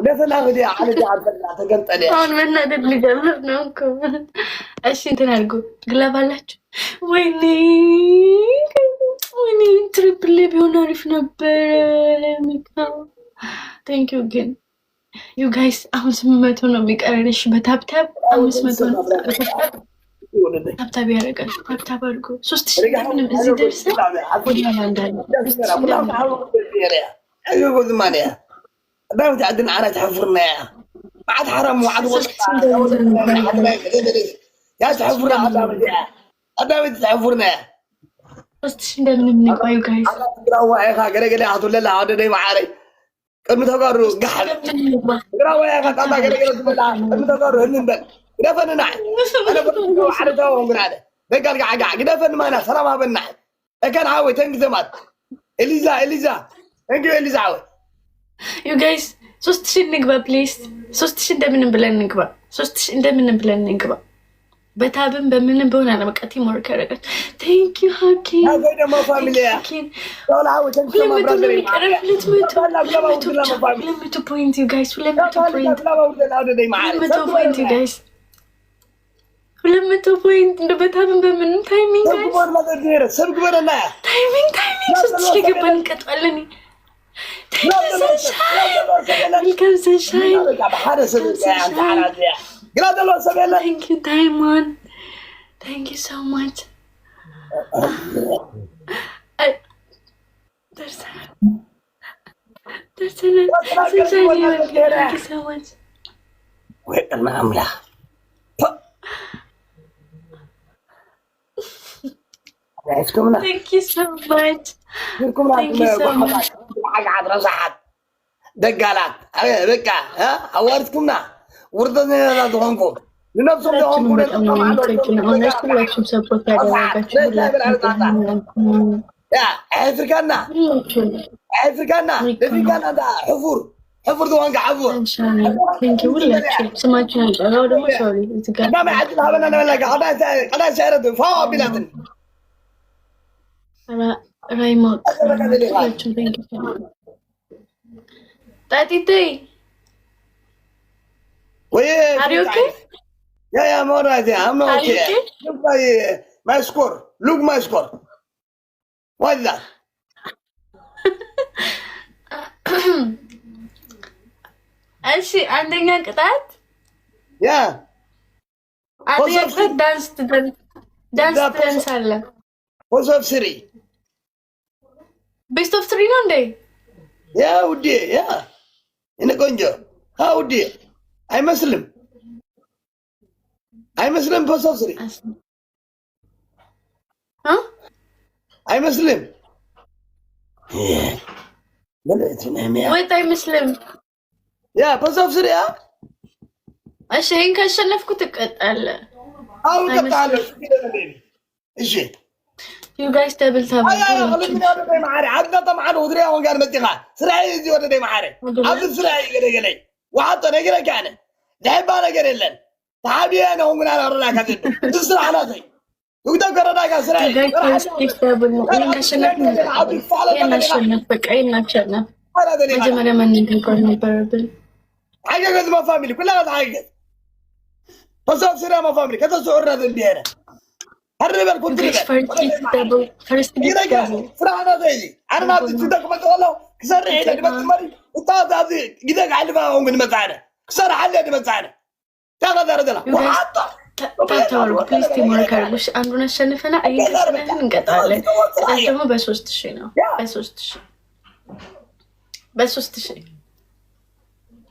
دفنا غدي على جعبنا تقنطل አሁን መናደድ ሊጀምር ነው እኮ። እሺ እንትን አድርጉ ግላብ አላችሁ። ወይኔ ወይኔ ትሪፕል ቢሆን አሪፍ ነበር። ሚካው ቴንክ ዩ ግን ዩ ጋይስ አሁን 800 ነው የሚቀረን። እሺ በታብታብ 500 ነው ታብታብ ያደርጋል። ታብታብ አድርጉ 3000 ምንም እዚህ ደርሰን ወዲያ እንዳለ ايوه زمانيا داوت عندنا انا تحفرنا بعد حرام وعد يا تحفرنا داوت تحفرنا بس እንደምን ንቆይ ዩ ጋይስ ግራዋ ያኻ ገረገለ አቱለላ አደደይ ማዓረይ ቅድሚ ተጋሩ ጋሐል ግራዋ ያኻ ታታ ገረገለ ትበላ ቅድሚ ተጋሩ እንበል ግደፈንና انا بقول عرضاو እንግናለ በቃል ጋጋ ግደፈን ማና ሰላም አበና እከን አወ ተንግዘማት ኤሊዛ Thank you, Eliza. You guys, 3000 ንግባ please. 3000 እንደምንም ብለን ንግባ። 3000 እንደምንም ብለን ንግባ። በታብም በምንም በሆነ አለ በቃ ቲም ወርክ ያደርጋል። Thank you, Haki. አይ ደሞ ፋሚሊያ ዶላው ተንከማ ብራዘር 200 point you guys. 200 point you guys. 200 point እንደ በታብም በምንም ታይሚንግ ጋይስ. ታይሚንግ 3000 ገባን እንቀጥላለን። Welcome sunshine. Thank you, Diamond. Thank you so much. There's sunshine. Thank you so much. Wait, Amla. Thank you so much. Thank you so much. عاد رزحت دقالات بك ها حوارتكمنا وردنا لا تهونكم لنفسهم تهونكم ሁላችሁም ሰፖርት ያደረጋችሁ يا افريكانا افريكانا ده حفر دوانك حفر ثانك يو ሁላችሁም ስማችሁን አልጠራው ደግሞ ሶሪ እዚህ ጋር ما عاد هذا انا ولا قاعد شارد فاو بلاتن رايموك thank you Tatitay وين are you okay يا مراتي I'm not okay look my score look my score what's that እሺ አንደኛ ቅጣት ያ አንደኛ ቅጣት ዳንስ አለ What's up, Siri? Best of 3 ነው እንዴ? Yeah, ውዴ ያ እኔ ቆንጆ ውዴ አይመስልም Best of 3 አይመስልም ወጥ አይመስልም ያ Best of 3 እሺ ይሄን ካሸነፍኩ ትቀጣለህ አሁን ቀጣለሁ እሺ You guys double tap. أنا خليني أنا داي معاري عدنا طبعا ودريا وقال متقا سرعي يجي ولا داي معاري عبد سرعي قلي وحتى نقرا كان لعب أنا قري لن تعبي أنا هم أنا أروح كذب تسرع على ذي وقدر قرنا كان سرعي You guys please double. أنا عشان بك أي نشأنا. مجمع من نقول نبربل. حاجة قد ما فاميلي كلها حاجة بس أفسرها ما فاميلي كذا سعر هذا البيرة هربل كنت first double فرحنا زي انا ما تصدق ما والله كسر عينك بس مري وطاز هذه قدك علبه من مزعنا كسر حل مزعنا تاخذ رجله وحاطه ታታወርጉ ፕሊዝ ቲም ወርክ አድርጉ። አንዱን አሸንፈና አይተሰናን እንቀጣለን። ደግሞ በ3000 ነው በ3000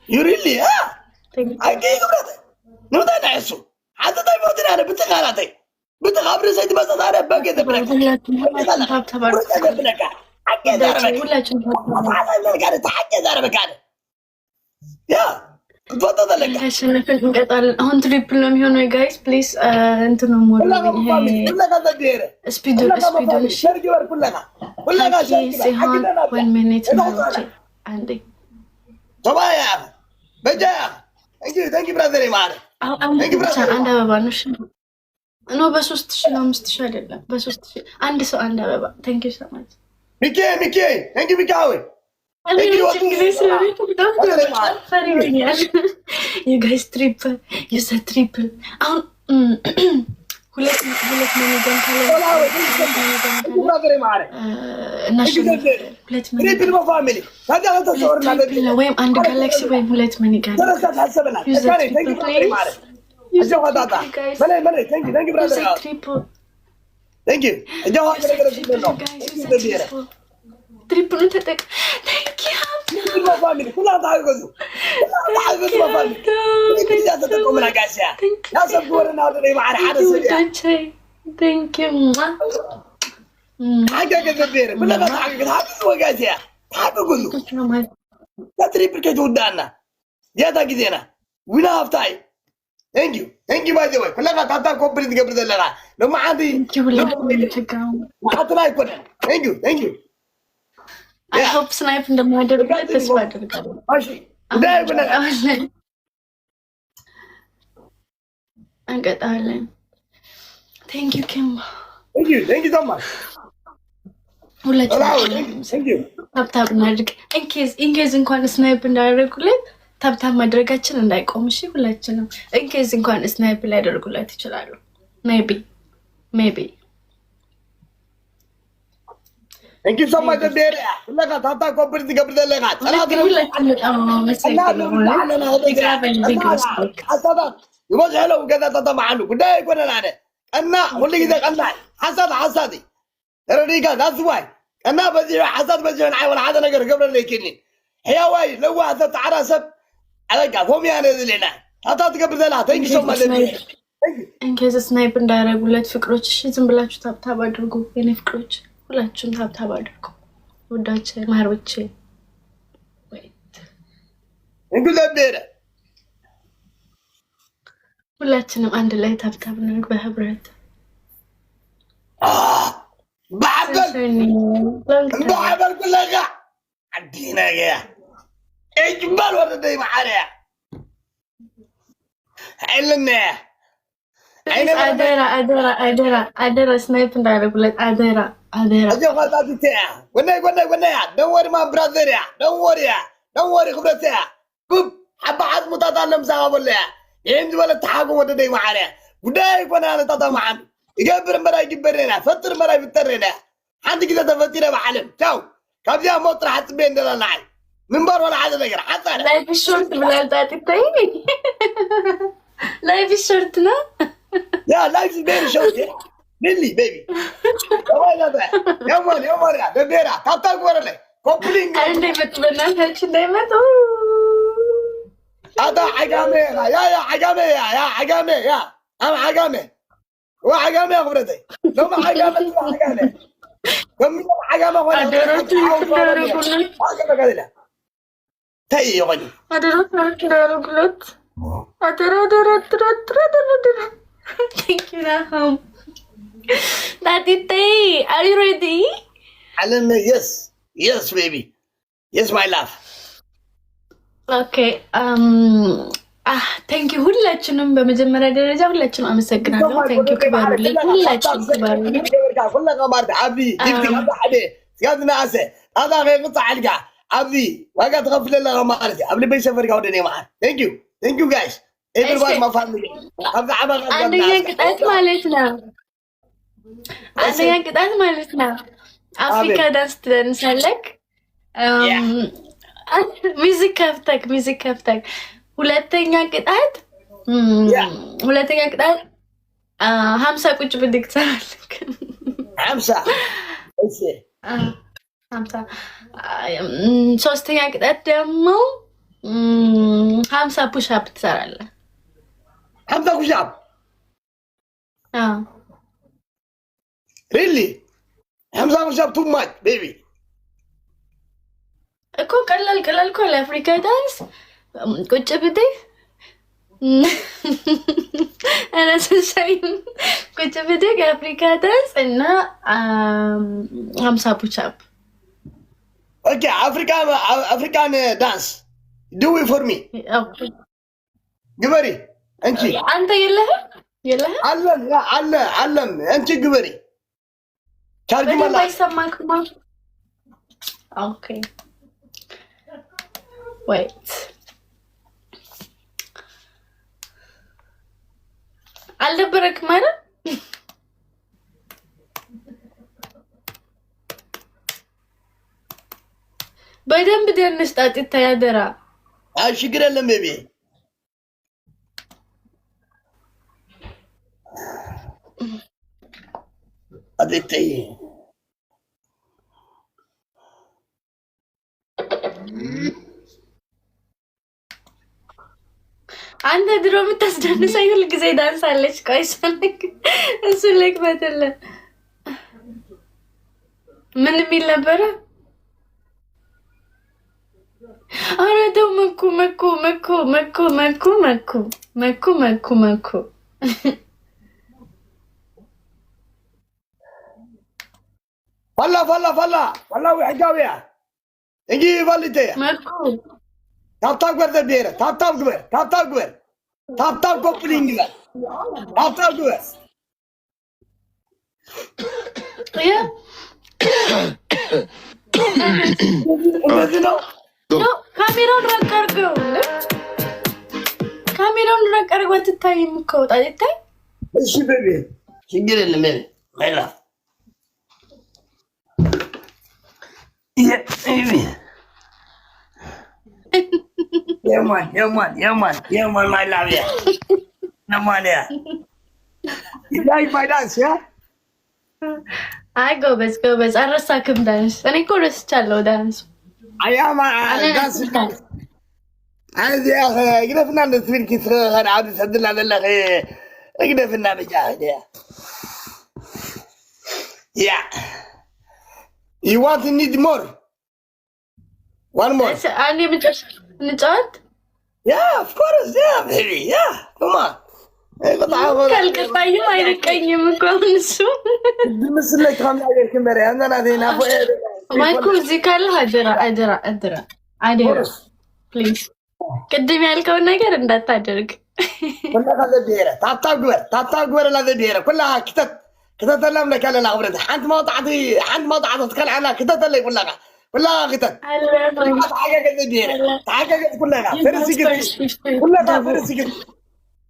يريلي ها اكيد قبرت نودا نعسو حتى طيب ودنا بتقالاتي بتخابر سيد بس صار باقي دبلك يا تفضل لك عشان نقطع هون تريبل لهم هون جايز بليز انتم مور سبيدو كلها سيهون 1 minute عندي طبعا يا بجا ثانك يو براذر معنا عند بابا نش انا ب3000 5000 አይደለም በ3000 አንድ ሰው አንድ አበባ ثانك you so much ሚኪ ثانك يو ሚካዊ You guys triple. You said triple. ሁለት ሚሊዮን ወይም አንድ ጋላክሲ ወይም ሁለት ሚኒጋን ትሪፕሉን ተጠቅ Thank you by the way. كلها تاتا كوبري تقبل لها لما عندي حتى لا يكون. Thank you. I hope snipe እንደማደርግ ተስፋ አደርጋለሁ። እሺ ዳይ ብለ እንቀጣለን። Thank you Kim. Thank you so much. ሁላችንም ታፕታፕ እናድርግ። ኢንኬዝ እንኳን ስናይፕ እንዳደረጉለት ታፕታፕ ማድረጋችን እንዳይቆም እሺ። ሁላችንም ኢንኬዝ እንኳን ስናይፕ ላይ ያደርጉለት ይችላሉ። maybe Thank you so much Beria. لك تاتا كوبري تقبل لها. يبغى حلو كذا تاتا معلو. كده يكون أنا. أنا واللي كذا أنا حسادي. ترى that's why. أنا بزي حساد بزي أنا ولا حدا نقدر قبل اللي يكني. هي واي لو واحد تعرسب على كفوم يعني ذلنا. تاتا تقبل لها. Thank you so much. ኢንኬዝ ስናይፕ እንዳያደርጉለት ፍቅሮች እሺ። ዝም ብላችሁ ታፕታፕ አድርጉ የኔ ፍቅሮች። ሁላችሁም ታብታብ አድርጉ ወዳቼ ማሮቼ። ወይት እንግዲህ ሁላችንም አንድ ላይ ታብታብ እናድርግ በህብረት። بعبل كلها عدينا يا اجمل ولدي معايا علنا አደራ ስናይፕ እንዳያደርጉለት አደራ أجي خلاص تيا ونا دور ما برادر يا دور خبرت يا كوب حبة عاد متطلب مساوا ولا ينزل ولا تحاكم ولا دي معنا وداي وانا أنا تطلع معنا يجبر مرة يجبرنا فتر مرة يفترنا عندك كذا تفتينا بعلم شو كابجا موت راح تبين لنا نعي من بر ولا حدا نقدر حتى لا في الشورت ولا تاتي تاني لا في الشورت نا يا لا في بين شورت Really, baby. Why not that? Come on, ya. Debera. Tata gorale. Coupling. Ande betbena hachinde met. Ada agame. Ya agame. Am agame. Wa agame خبرتي. لو ما agame agame. كم agame ولا أدرت كذا. تاي يغني. أدرت. Thank you Raham. Daddy, are you ready? Alan, yes, baby, yes, my love. Okay. Thank you. ሁላችንም በመጀመሪያ ደረጃ ሁላችንም አመሰግናለሁ። Thank you ክበሩልኝ። ሁላችንም ክበሩልኝ። كلنا قمرت عبي جبت كذا حبي سيادنا أسه هذا غير قطع علقة عبي وقت غفل الله قمرت قبل بيسافر قودني معه. Thank you guys. everyone ما فهمني. هذا عبا አንደኛ ቅጣት ማለት ነው። አንደኛ ቅጣት ማለት ነው። አፍሪካ ዳንስ ትደንሳለህ። ሚውዚክ ከፍተህ ሁለተኛ ቅጣት 50 ቁጭ ብድግ ትሰራለህ። 50 እሺ 50 ሶስተኛ ቅጣት ደግሞ 50 ፑሽ አፕ ትሰራለህ። 50 ፑሽ አፕ Really? 50 push up too much, baby. እኮ ቀላል እኮ ለአፍሪካ ዳንስ ቁጭ ብድግ ቁጭ ብድግ አፍሪካ ዳንስ እና 50 ፑሽ አፕ። Okay, African dance. Do it for me. Okay. ግበሪ አንቺ የለህም አለም አንቺ ግበሪ ቻርጅ ባይሰማክማ። ኦኬ wait. አልነበረክም አይደል? በደንብ ደንስ ጣጥታ ያደራ ችግር የለም ቤቢ አጥተይ አንተ ድሮ የምታስደንሰኝ ሁል ጊዜ ዳንስ አለች። ቆይ እሱ ላይክ በተለ ምን የሚል ነበረ? ኧረ ተው መኩ መኩ መኩ መኩ መኩ መኩ መኩ መኩ መኩ ፈላ ፈላ ፈላ ፈላዊ ሕጋዊያ እንጂ ባልቴ መኩ ታብታብ ገርደ ቢረ ታብታብ ግበር ታብታብ ግበር ታብታብ ኮፕሊንግ ይላል ታብታብ ግበር ያ እንደዚህ ነው ካሜራውን ራቅ አድርገው ካሜራውን ራቅ አድርገው አትታይም እኮ ጣጥታይ እሺ ቤቢ ችግር የለም ቤቢ አይላ የማን my love ya የማን ያ ይላይ ማይዳንስ ያ አይ ጎበዝ አረሳክም ዳንስ እኔ እኮ ረስቻለሁ ዳንስ አያማ ዳንስ عايز يا اخي قدفنا نسوين كيس انا عاوز اسدل على الاخي قدفنا بجاهد يا you want to need more one more انا بتش نجات yeah of course yeah baby yeah come on كالقطاي ما يركيم كون سو بمثل لك خمس عليك كمري انا دينا ما يكون زي كان ادرا بليز قدم ያልከውን ነገር እንዳታደርግ كلها ذبيره ታታብ ግበር ለذبيره كلها كتت لهم لك انا عبرت حنت ما طعت تكلعنا كتت لي كلها كتت حاجه ذبيره حاجه كلها فرسي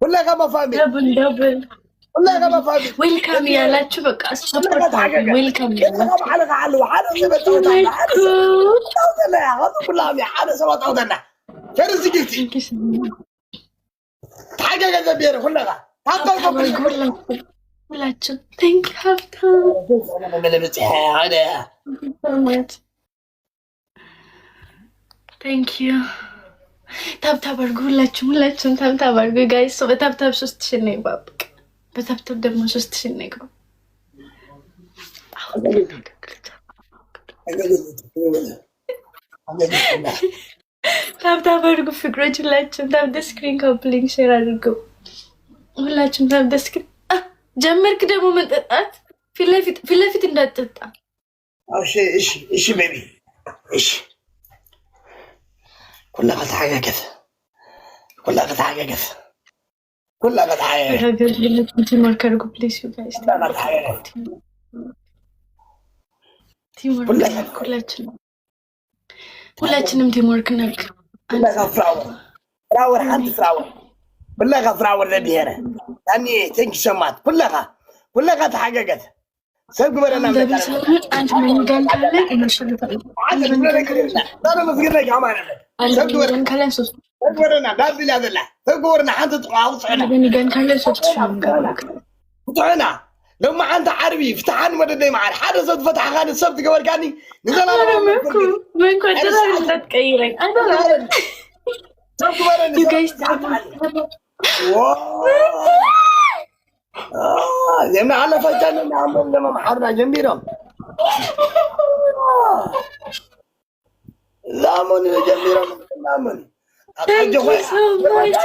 كلها ما فاهمين دبل كلها ما فاهمين ويلكم ያላችሁ በቃ ሰፖርት ويلكم ያላችሁ على وحده سبت لا كلها حاجه سبت عودنا فرسي قلتي حاجه ذبيره كلها ሁላችሁ ቴንክ ዩ ታብታብ አድርጉ ሁላችሁም ታብታብ አድርጉ ጋይስ በታብታብ 3000 ነው ይባብቅ በታብታብ ደግሞ 3000 ነው ይገባ ታብታብ አድርጉ ፍቅሮች ሁላችሁም ታብ ስክሪን ኮፕሊንግ ሼር አድርጉ ሁላችሁም ታብ ስክሪን ጀመርክ ደግሞ መጠጣት ፊት ለፊት እንዳትጠጣ እሺ ቤቢ እሺ كلها قطعة كلها تيمورك ارجو بليز يو جايز تيمورك كلنا تيمورك نك كلها فراور حد فراور كلها فراور ذبيرة يعني تنك سمات كلها تحققت سبق برنا انت من قال لك انه شلت انا مسكرك كمان سبق برنا كلام صوت سبق برنا دابي لا لا سبق برنا حتى تقاوص انا بني قال كلام صوت شو قالك طعنا لما انت عربي فتحان مددي مع حدا صوت فتح خان السبت قبل كاني نزل انا منكم ترى انت تكيرك انا لا سبق برنا you guys زينا على فجأة نعمل لما محرنا جنبيرهم لاموني جنبيرهم لاموني Thank you so much.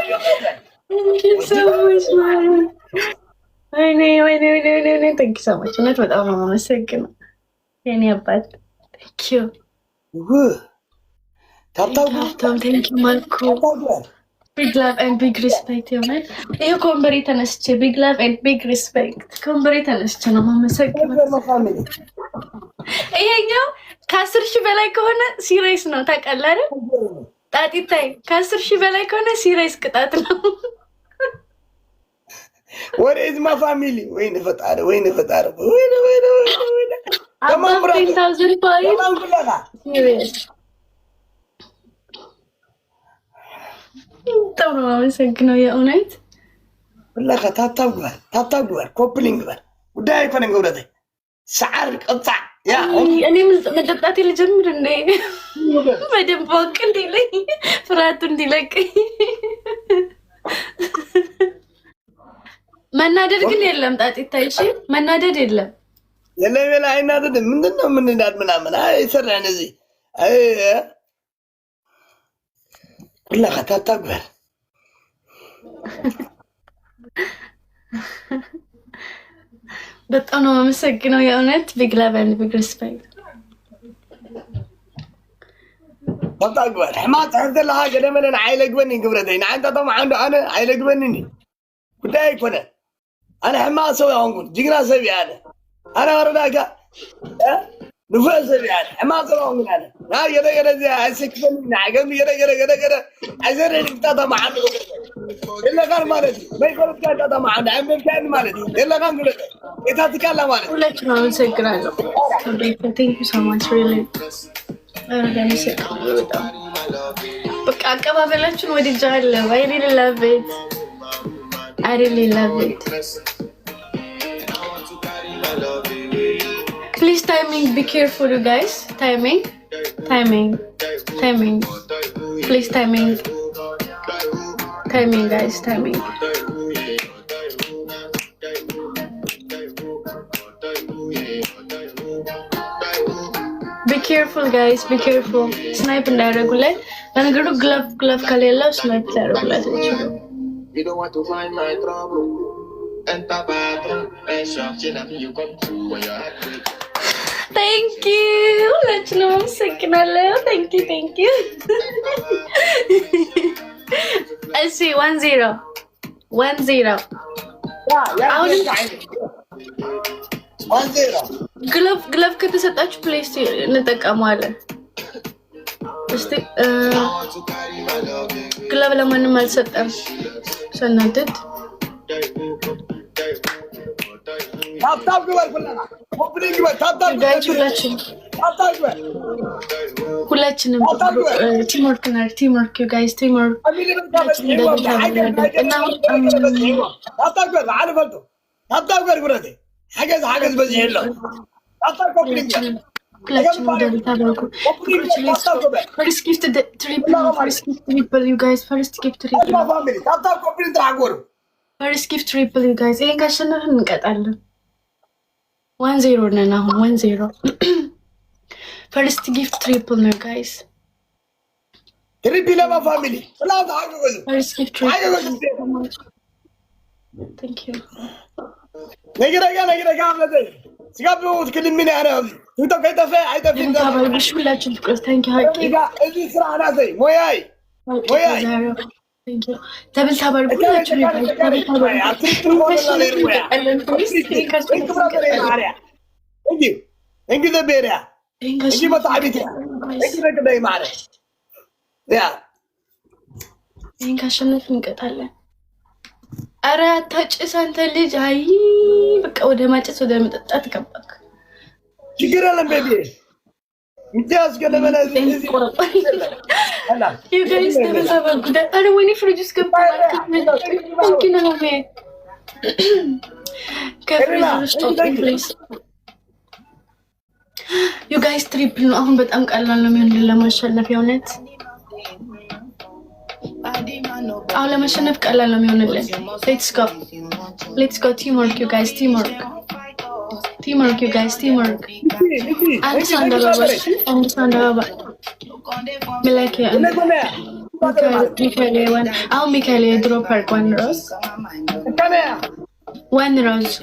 Thank you so much, man. I know. Thank you so much. Not what I'm going to say. Any about. Thank you. Thank you, Marco. Big love and big respect, you man. You convert us to big love and big respect. Convert us to no mama say. ይሄኛው ከ10 ሺህ በላይ ከሆነ ሲሪየስ ነው ታውቃለህ አይደል? ጣጢታይ ከ10,000 በላይ ከሆነ ሲሪየስ ቅጣት ነው። What is my family? Wait, if I wait. Above 10,000 points. Serious. በጣም ነው የማመሰግነው የእውነት ወላሂ ታታግባል ኮፕሊንግ ባል ጉዳይ እኮ ነው ወደተ ሰዓር ቅጣ ያ እኔ መጠጣት ልጀምር እንዴ በደንብ ወቅ እንዲለኝ ፍርሃቱ እንዲለቀኝ መናደድ ግን የለም ጣጢታይ እሺ መናደድ የለም የለም አይናደድ ምንድነው ምንናድ ምናምን አይሰራን እዚህ ወላሂ ታታግባል በጣም ነው የማመሰግነው የእውነት ቢግ ላቭ ኤንድ ቢግ ሪስፔክት ታታግባል حماس عندها قدمنا عايلقبني قبرتين انت طبعا انا عايلقبني ጉዳይ ኮነ انا حماس سوي هونكم جينا سوي انا ورداك نفس سوي حماس هونكم انا لا يدا زي اسكفني عقم يدا ازرني بتاع ما عنده الا قال مالتي ما يقول كذا ما عنده عم كان مالتي الا قال قلت انت تتكلم مالتي ሁለት ነው ሰግራለሁ thank you so much really በቃ አቀባበላችሁን ወድጃለሁ I really love it I really love it please timing be careful you guys timing please timing guys timing be careful guys be careful snipe እንዳያደርጉላይ ለነገሩ ግላቭ ከሌለው ስናይፕ ያደርጉላችሁ You don't want to find my trouble and tapato and shop you come to when you're happy. Thank you. Let's know signal. Thank you. I see 1-0. 1-0. Yeah. 1-0. ግላቭ ከተሰጣችሁ ፕሌስ እንጠቀማለን። እስቲ ግላቭ ለማንም አልሰጠም። ሰናደድ ታፕ ግባል ኩላና ኮፕሊንግ ግባል ታፕ ሁላችንም ቲምወርክ ዩ ጋይስ ቲምወርክ እና ታፕ عارفته ታፕ ግብረቴ حاجز በዚህ የለው ታፕ ኮፕሊንግ First gift triple you guys first gift triple first gift triple you guys ይሄን ካሸነፍን እንቀጣለን 1-0 ነን አሁን 1-0 first gift triple ነው guys triple ለማ ፋሚሊ ፍላውት አገገዙ first gift triple thank you ነገረጋ አመዘ ሲጋብሉት ክልምን ያረም እንተው ከይተፈ አይተፊን ታባልሽ ሁላችን ፍቅር thank you ሀቂ እዚህ ስራ አናዘይ ሞያይ thank you ተብል ታባልኩ ሁላችን እንግዲህ ዘቤሪያ እንግዲህ መጣቢት እንግዲህ ከደይ ማለት ያ ይሄን ካሸነፍን እንቀጣለን አረ አታጭስ አንተ ልጅ አይ በቃ ወደ ማጨስ ወደ መጠጣት ገባክ ችግር የለም ቤቢ እንጃስ ገለመና እዚህ አላ you guys never have a good አረ ወይኔ ፍሪጅ ውስጥ ገባ እንኪ ነው ቤ ከፍሪጅ ውስጥ ፕሊዝ you guys triple ነው አሁን በጣም ቀላል ነው የሚሆን ለማሸነፍ የእውነት አሁን ለማሸነፍ ቀላል ነው የሚሆንልን let's go teamwork you guys teamwork you guys teamwork አንድ ሳንዳባ መላክ ሚካኤል ድሮፕ አድርግ one rose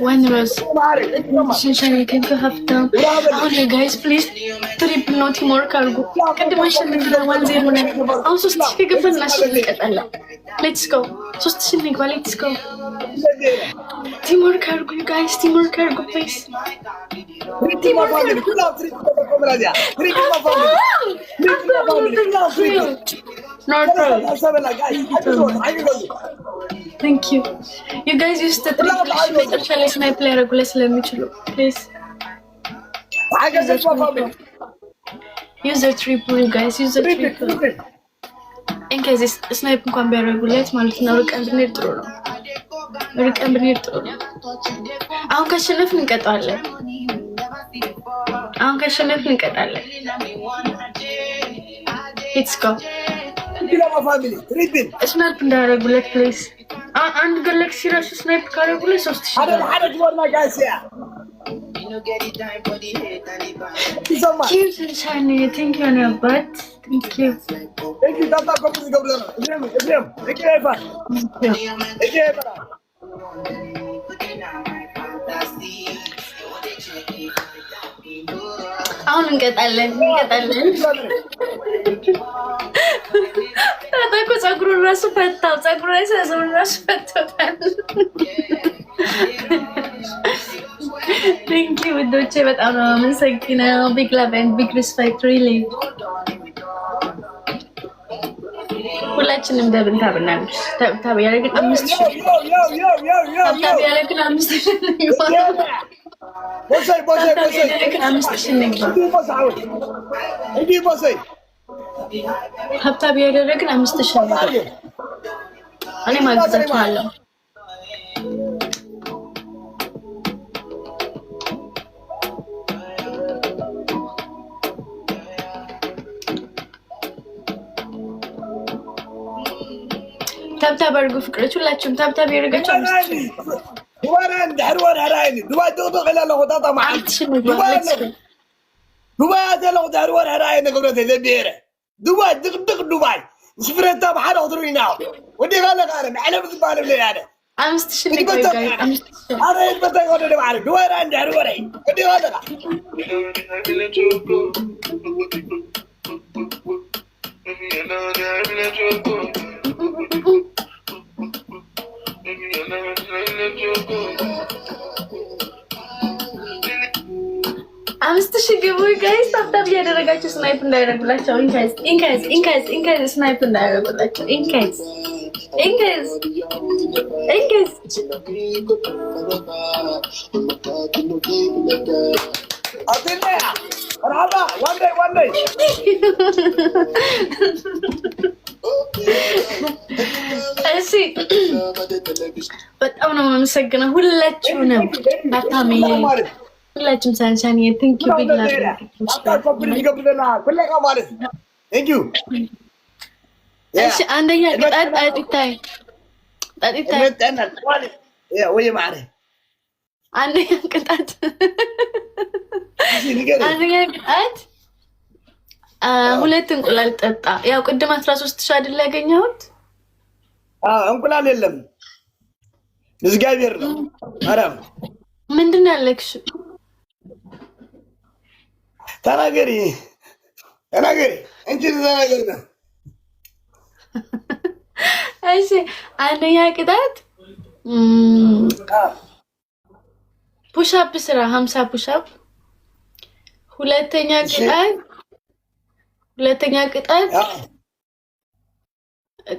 ሽንሸኔትን ከሀፍተው አሁን ጋይስ ፕሊዝ ትሪፕል ነው ቲምወርክ አድርጉ ቅድም አሸንፍ 1-0 ነን አሁን 3 ከገባን እናሸንፋለን ሌትስ ጎ 3 ንግባ ሌትስ ጎ ቲምወርክ አድርጉ ጋይስ ቲምወርክ አድርጉ ፕሊዝ Not really. Thank you. You guys use the triple shall I snipe player regular ስለሚችሉ please. Use the triple, you guys. Use the triple. In case snipe እንኳን ቢያደርጉለት ማለት ነው ርቀን ብንሄድ ጥሩ ነው። ርቀን ብንሄድ ጥሩ ነው። አሁን ካሸነፍን እንቀጣለን። Let's go. ስናይፕ እንዳደረጉለት ፕሌስ አንድ ጋላክሲ ራሱ ስናይፕ ካደረጉለት 3000 ቴንክ ዩ ነባት ቴንክ ዩ አሁን እንቀጣለን ታታኮ ጸጉሩን ራሱ ፈታው ጸጉሩ ላይ ሰዘውን ራሱ ፈታውታል ቴንክ ዩ ውዶቼ በጣም ነው የምንሰግነው ቢግ ላቭ ኤንድ ቢግ ሪስፔክት ሪሊ ሁላችንም ደብን ታብናለች ታብ ያለግን 5000 ታብ ያለግን 5000 بوسي ሀብታብ ያደረግን 5000 እኔ ማግዛችኋለሁ ታብታብ አድርጉ ፍቅሮች ሁላችሁም ታብታብ ያደረጋችሁ 5000 دوبارا دحرور هرايني دوبارا دغدغ الى لغطاطا معك دوبارا لو دحرور هرايني قبرتي ذبيره دوبارا دغدغ دوباي سفرتها بحال خضرينا ودي قال لك انا على بالي بلي انا 5000 جاي 5000 انا يبدا يقول لي معك دوبارا دحرور ودي قال لك አምስት ሺህ ግቡ ጋይስ ታብታብ ያደረጋችሁ ስናይፕ እንዳይረጉላችሁ ኢንካይዝ ስናይፕ እንዳይረጉላችሁ ኢንካይዝ አጥልያ مرحبا one day እሺ በጣም ነው የምሰግነው ሁላችሁንም ባታሚ ሁላችሁም ሳንሻኒ ቴንክ ዩ ቢግ ላቭ ቴንክ ዩ እሺ አንደኛ ቅጣት ጣጥታይ ወይ ማረ አንደኛ ቅጣት ሁለት እንቁላል ጠጣ ያው ቅድም 13000 አይደል ያገኘሁት እንቁላል የለም እግዚአብሔር ነው አራም ምንድነው ያለክሽ ተናገሪ እንጂ ተናገሪ ነው እሺ አንደኛ ቅጣት ፑሽ አፕ ስራ 50 ፑሽ አፕ ሁለተኛ ቅጣት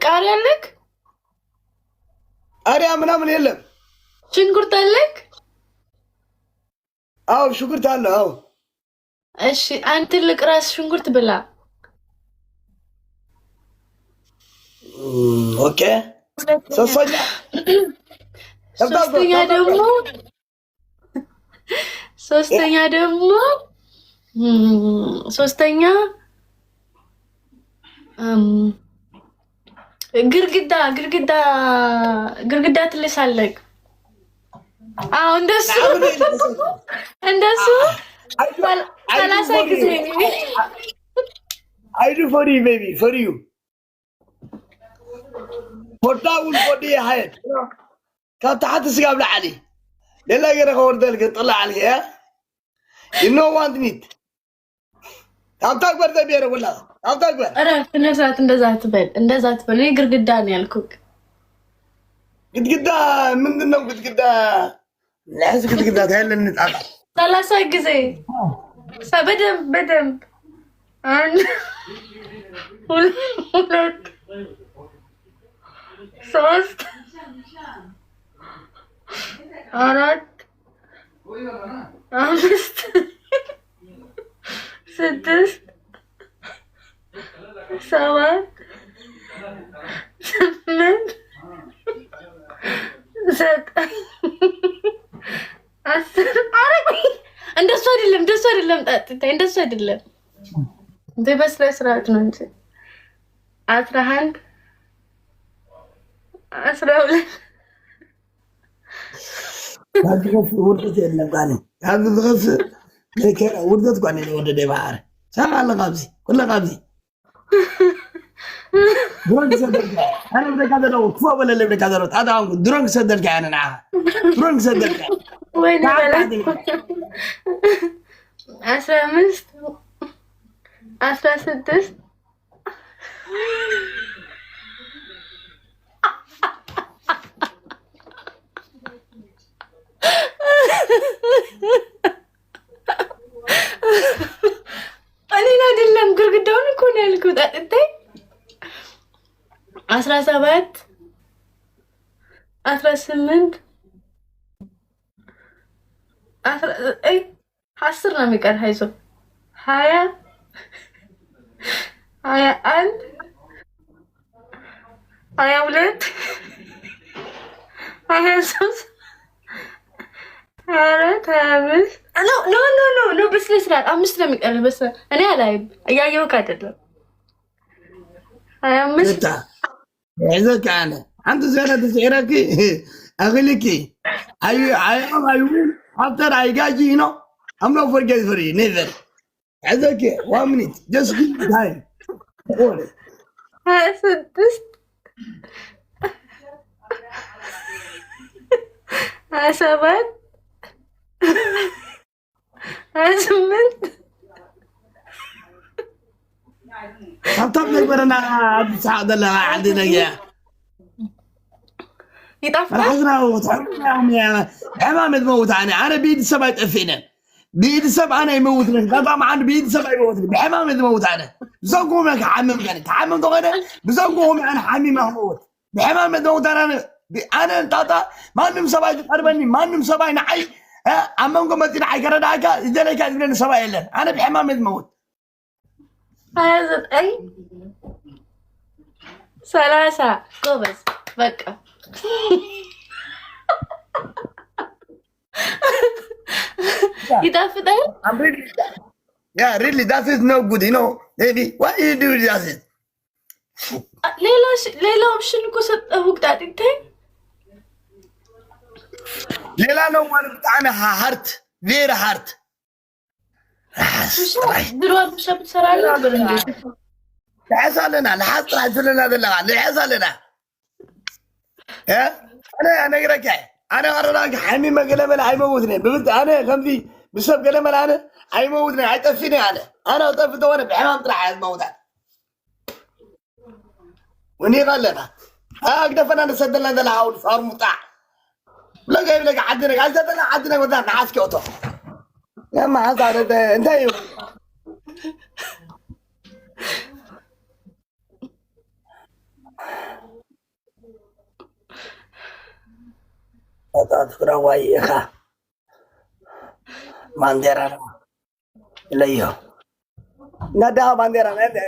ቃሪያ አለክ አሪያ ምናምን የለም ሽንኩርት አለክ አው ሽንኩርት አለ አው እሺ አንተ ትልቅ ራስ ሽንኩርት ብላ ኦኬ ሶስተኛ ግርግዳ ትልሳለክ አው እንደሱ 30 ጊዜ I do for you baby for you portable body هاي كان تحت سقاب لعلي لا غير خورد لك طلع عليه you know want need አንተ አክበር ዘቢረ ወላ አንተ አክበር አረ ተነሳት እንደዛ ትበል እኔ ግርግዳ ነው ያልኩክ ግድግዳ ምንድነው ግድግዳ ለህዝ ግድግዳ ታያለን እንጣጣ 30 ጊዜ በደንብ ሶስት አራት አምስት ስድስት ሰባት ስምንት ዘጠኝ አስር እንደሱ አይደለም ጣጥታይ እንደሱ አይደለም በስነ ስርዓት ነው እንጂ 11 12 هذا وردت የለም ቃል هذا ዝኸፍ ለከ ውርደት ቋን ነው ወደ ደባር ሰማለ قابزي كل قابزي درنگ صدرك انا بدك هذا لو كفو ولا اللي بدك هذا هذا درنگ صدرك انا معها درنگ صدرك وين بلد 15 16 እኔን አይደለም ግርግዳውን እኮ ነው ያልኩት። አጥተይ 17 18 10 ነው የሚቀር አይዞ 20 21 22 23 24 ኖ በስለ ስርዓት 5 ነው የሚቀር በስ እኔ አላይም እያየሁት አይደለም 25 عزك انا انت زين تسعرك اغلكي ايو after I got you know I'm not forget for you never عزك 1 minute just give me time 27 28 طب نقبرنا سعد الله عندنا يا يطفى الحزنة وتحرمنا يا امام تموت انا بيد سبع تقفينا بيد سبع انا يموتني طبعا بيد سبع يموتني بحمام تموت انا بزوقهم لك حمم كان تحمم تغنى بزوقهم انا حمي محمود بحمام تموت انا طاطا ما نم سبع تقربني ما نم سبع نحي عمامكم ما تنحي كرداك اذا لك لنا سبع الا انا بحمام تموت هذا اي 30 كوبس بقى يدافع I'm really yeah really that is no good you know baby what you do with that ሌላ ኦፕሽን እኮ ሰጠሁት ጣጥቴ ሌላ ነው ማለት بتاعنا هارت غير هارت ድሮን ሸብ ትሰራለህ ብርንዴ لحظلنا لحظلنا لحظلنا انا اقرك انا اراك حمي ما قلمل حيموتني ببد انا خمسي بسبب قلمل انا حيموتني حيطفيني انا طفيت وانا بحمام طلع الموت وني قال لنا اقدر انا نسد لنا ذا العون صار مطاع لا جايب لك عدنا عدنا ودنا نحاس كوتو يا ما هذا انت تذكر وياها بانديرا ليو ندا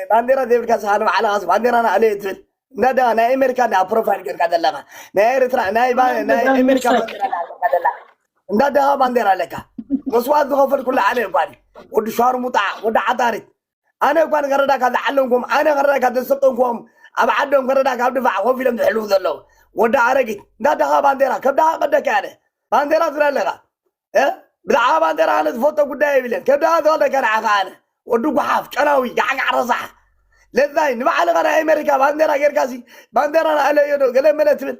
بانديرا ديفل كاسانو على غاز بانديرا انا عليه تل ندا انا امريكا نا بروفايل كير كدلغا نا اريترا نا امريكا كدلغا ندا بانديرا لك مسواد غفر كل عليه باني ود شهر مطع ود عطاري انا كان غردا كذا علمكم انا غردا كذا سطنكم ابعدهم غردا كذا دفع وفيلم حلو ذلو ወደ አረጊ እንዳደኻ ባንዴራ ከብዳ ቀደከ ያለ ባንዴራ ዝለለኻ ብዛዕባ ባንዴራ ኣነ ዝፈቶ ጉዳይ የብለን ከብዳ ዝወለከ ንዓኻ ኣነ ወዲ ጓሓፍ ጨናዊ ጋዕጋዕ ረሳሕ ለዛይ ንባዕልኻ ናይ ኣሜሪካ ባንዴራ ጌርካሲ ባንዴራ ንኣለዮ ዶ ገለ መለ ትብል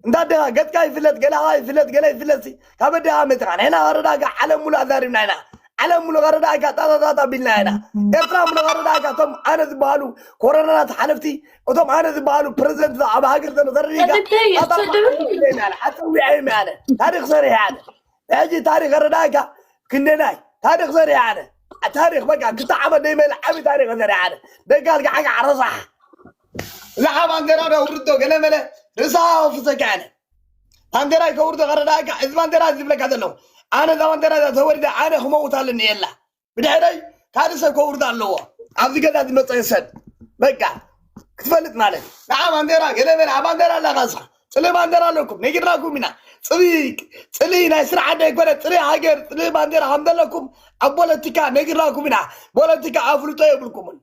እንዳደኻ ገፅካ ይፍለጥ ገለኻ ይፍለጥ ገለ ይፍለጥ ካብ ኣዴኻ መፅኻ ንሕና ቀረዳካ ዓለም ሙሉእ ኣዛሪብና ኢና ዓለም ሙሉእ ቀረዳካ ጣጣጣጣ ቢልና ኢና ኤርትራ ሙሉእ ቀረዳካ እቶም ኣነ ዝበሃሉ ኮረናናት ሓለፍቲ እቶም ኣነ ዝበሃሉ ፕረዚደንት ኣብ ሃገር ዘሎ ዘረዲካ ሓፀዊዐ ኣነ ታሪክ ሰሪሐ ኣነ ሕጂ ታሪክ ቀረዳካ ክንደናይ ታሪክ ሰሪሐ ኣነ ታሪክ በቃ ክልተ ዓመት ደይመል ዓብዪ ታሪክ ሰሪሐ ኣነ ደጋልካ ዓጋዕ ረሳሕ لا بانديرا ده وردو قال ملا رسا وفسكانه بانديرا يكوردو غرداك إذا بانديرا زبلك هذا لو أنا ذا بانديرا ده تورد أنا هم وطالني إلا بدحري كارثة كورد الله عبد كذا دي متصيد بقى كتفلت مالك لا بانديرا قال ملا بانديرا لا غصة سلي بانديرا لكم نجراكم منا سلي ناس عندك يقول سلي هاجر سلي بانديرا حمد لكم أبولتيكا نجراكم منا بولتيكا أفلتوا يبلكم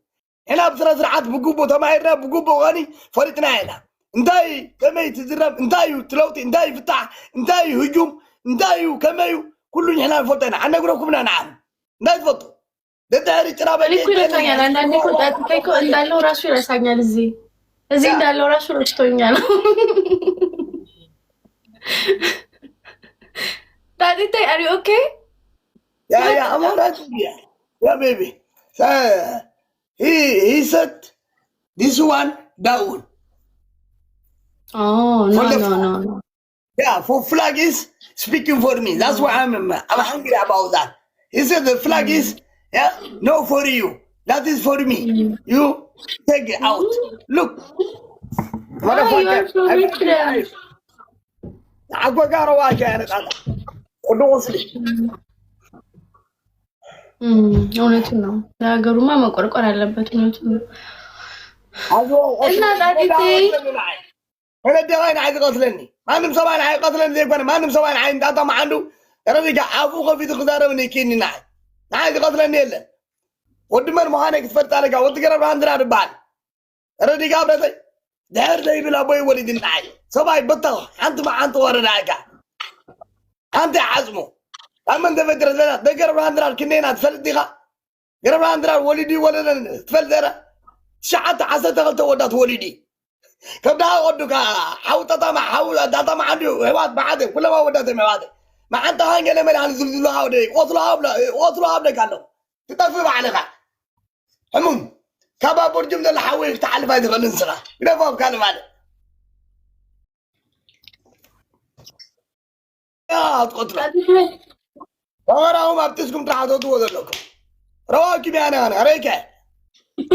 هنا بسرعة سرعات بقوبو تماهرنا بقوبو غني فريتنا هنا انتاي كمي تزرب انتاي تلوتي انتاي فتح انتاي هجوم انتاي كمي كله هنا فوتنا عنا قولكم نعم انتاي تفوتوا ده تهري ترابة ليكو يرسانيال عندنا نيكو تاتيكو اندالو راسو يرسانيال زي اندالو راسو رشتوينيال Tati, are you okay? Yeah, I'm alright. Yeah, baby. So, he said this one down. Oh, no. Yeah, for flag is speaking for me. That's why I'm hungry about that. He said the flag is no for you. That is for me. You take it out. Look. Why you are so rich? እውነቱን ነው። ለሀገሩማ መቆርቆር አለበት። እውነቱን ነው። እና ዳዲቴ انا دغاين عايز قتلني ما نم سبان عايز قتلني زي كنا ما نم سبان عايز داتا ما عنده رجع افوق في تقدر من يكيني ناي عايز قتلني الا ودمر مهانك تفرت عليك وتقرب عندنا ربال رجع برتي دهر لي بلا بوي ولد ناي سباي بطل انت ما انت ورناك انت عزمه اما انت فكر لنا تقرب عندنا كنينا تفلت ديها قرب عندنا ولدي ولا تفلت شعت عسى تغلط ودات ولدي كبدا ودك حوطه ما حول داتا ما عنده هوات بعد كل ما ودات ما بعد ما انت هانجه لما عن زلزلها ودي وصلها بلا قالوا تطفي عليها همون كبا برجم ده حاول تعلف هذه النسخه كيف كان مالك يا تقتل وراهم ما بتسكم تحدوا تودوا لكم رواكي انا ريكه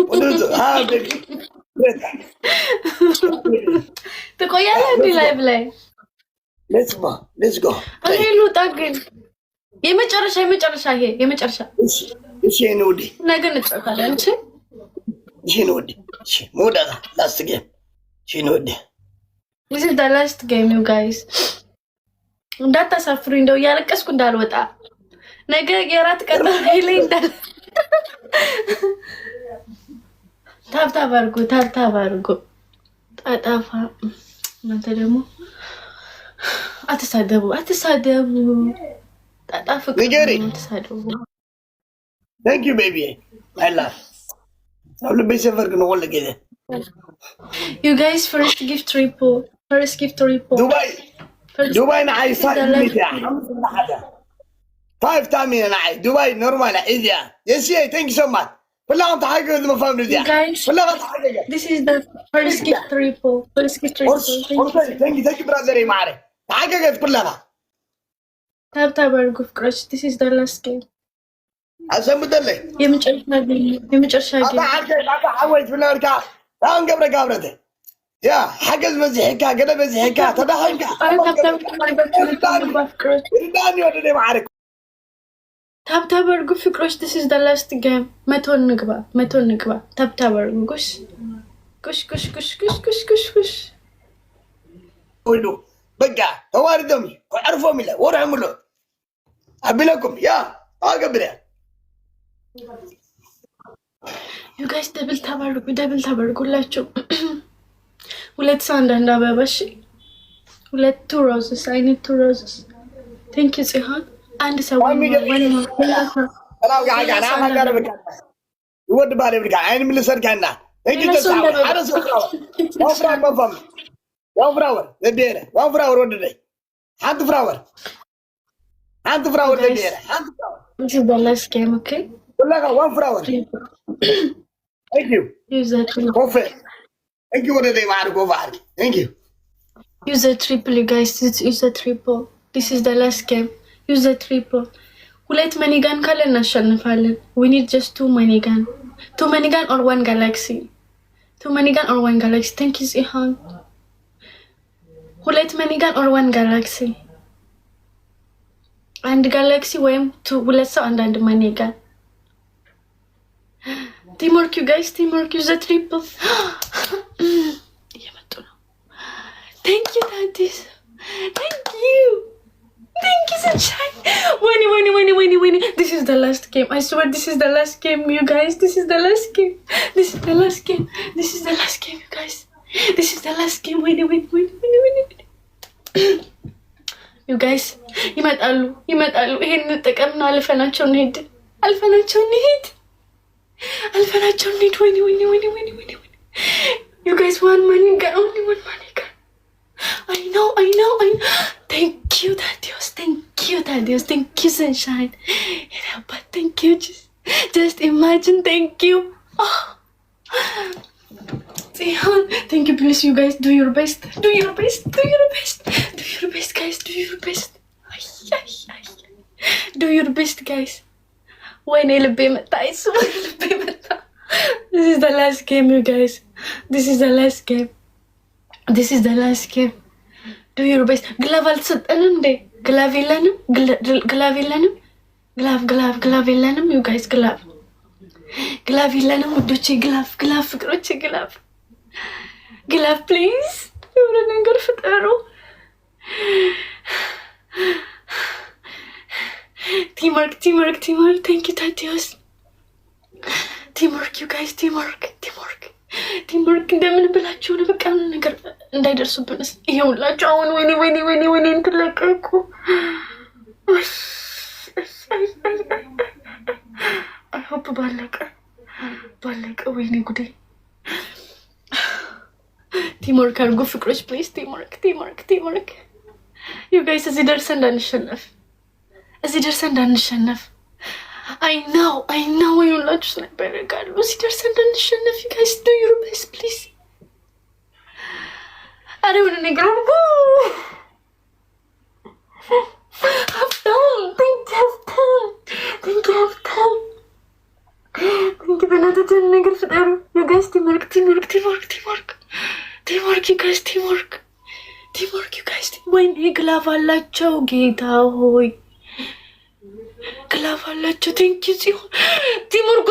ودرت ها بيبي ትቆያለህ እንዴ ላይቭ ላይ? ሌትስ ጎ እኔ ልውጣ ግን የመጨረሻ ይሄ የመጨረሻ እሺ ነው ወዲ ነገ እንጫወታለን። እሺ ነው ወዲ እሺ ሞዳታ ላስት ጌም እሺ ነው ወዲ this is the last game you guys እንዳታሳፍሩ እንደው እያለቀስኩ እንዳልወጣ ነገ የራት ቀን ላይ እንዳል ታብታብ አድርጎ ጣጣፋ እናንተ ደግሞ አትሳደቡ ጣጣፍ አትሳደቡ thank you baby I love ሁሉ በሰፈር ግን ወለ ገደ you guys first gift triple ዱባይ ናይ ሳይሚያ five time ናይ ዱባይ ኖርማል ኢዚያ yes thank you so much والله انت حاجه ما فاهم دي والله انت حاجه this is the first gift triple thank you brother يا معري حاجه كلها ታብታብ አድርጉ ፍቅሮች this is the last game عشان بدلي የመጨረሻ ጌም انا حاولت في الاركان አሁን ገብረተ ያ حاجز مزحكا كده مزحكا تدخلك ዳኒ ወደ ማረክ ታብታብ አድርጉ ፍቅሮች this is the last game መቶ እንግባ ታብታብ አድርጉ ጉሽ ሁሉ በቃ ተዋርደም አርፎም ይላል ወራምሎ አብለኩም ያ አገብረ you guys ደብል ታባርጉላችሁ ሁለት ሰው አንዳንድ አበባ እሺ ሁለት two roses I need 2 roses thank you ጽሃን አንድ ሰው راو قاعد انا ما قرب يود بالي برجع عين من السرقنا هيك تسعه انا سوفراور ما فهم وفراور دبيره وفراور ودي حد فراور دبيره حد فراور this is the last game okay والله وفراور thank you use that coffee thank you ودي ما اعرف coffee thank you use the triple you guys use the triple this is the last game use the triple ሁለት መኒጋን ካለ እናሸንፋለን we need just 2 መኒጋን or 1 galaxy 2 minigun or 1 galaxy? Thank you, Zihan. ሁለት minigun or 1 galaxy? አንድ galaxy ወይም ሁለት ሰው አንድ minigun. Teamwork, you guys. Teamwork is a triple. Thank you, Daddies. Thank you. Thank you, Sunshine. Winnie. This is the last game. I swear this is the last game, you guys. This is the last game. This is the last game. This is the last game, you guys. This is the last game. Winnie. You guys, ይመጣሉ። ይሄን ተቀምና አልፈናቸው እንሂድ። Winnie. You guys, one money gun, only one money gun. I know. Thank you, Daddios. Thank you, Sunshine. But thank you. Just imagine. Thank you. Oh. Zihan, thank you. Please, you guys, do your best. Do your best, guys. Do your best. Do your best, guys. When ልቤ መጣ This is the last game, you guys. This is the last game. Do your best. ግላቭ አልተሰጠንም እንዴ? ግላቭ የለንም? ግላቭ የለንም? You guys, ግላቭ የለንም ውዶቼ? ግላቭ ፍቅሮቼ፣ ግላቭ please. የሆነ ነገር ፍጠሩ። Teamwork. Thank you, Tatios. Teamwork, you guys. Teamwork. እንደምን ብላችሁ ነው በቃ ነገር እንዳይደርሱብንስ ይኸውላችሁ። አሁን ወይኔ እንትለቀቁ። I hope ባለቀ። ወይኔ ጉዴ። ቲምወርክ አድርጉ ፍቅሮች ፕሊዝ። ቲምወርክ you guys እዚህ ደርሰን እንዳንሸነፍ I know ይኸውላችሁ ስናይፐር ያደርጋሉ። እዚህ ደርሰን እንዳንሸነፍ you guys do your best please. I don't want to go. Thank you በእናትህ ነገር ፍጠሩ you guys. Teamwork, you guys. Teamwork, you guys. ወይኔ ግላቭ አላቸው ጌታ ሆይ፣ ግላቭ አላቸው። Thank you ሲሆን Teamwork.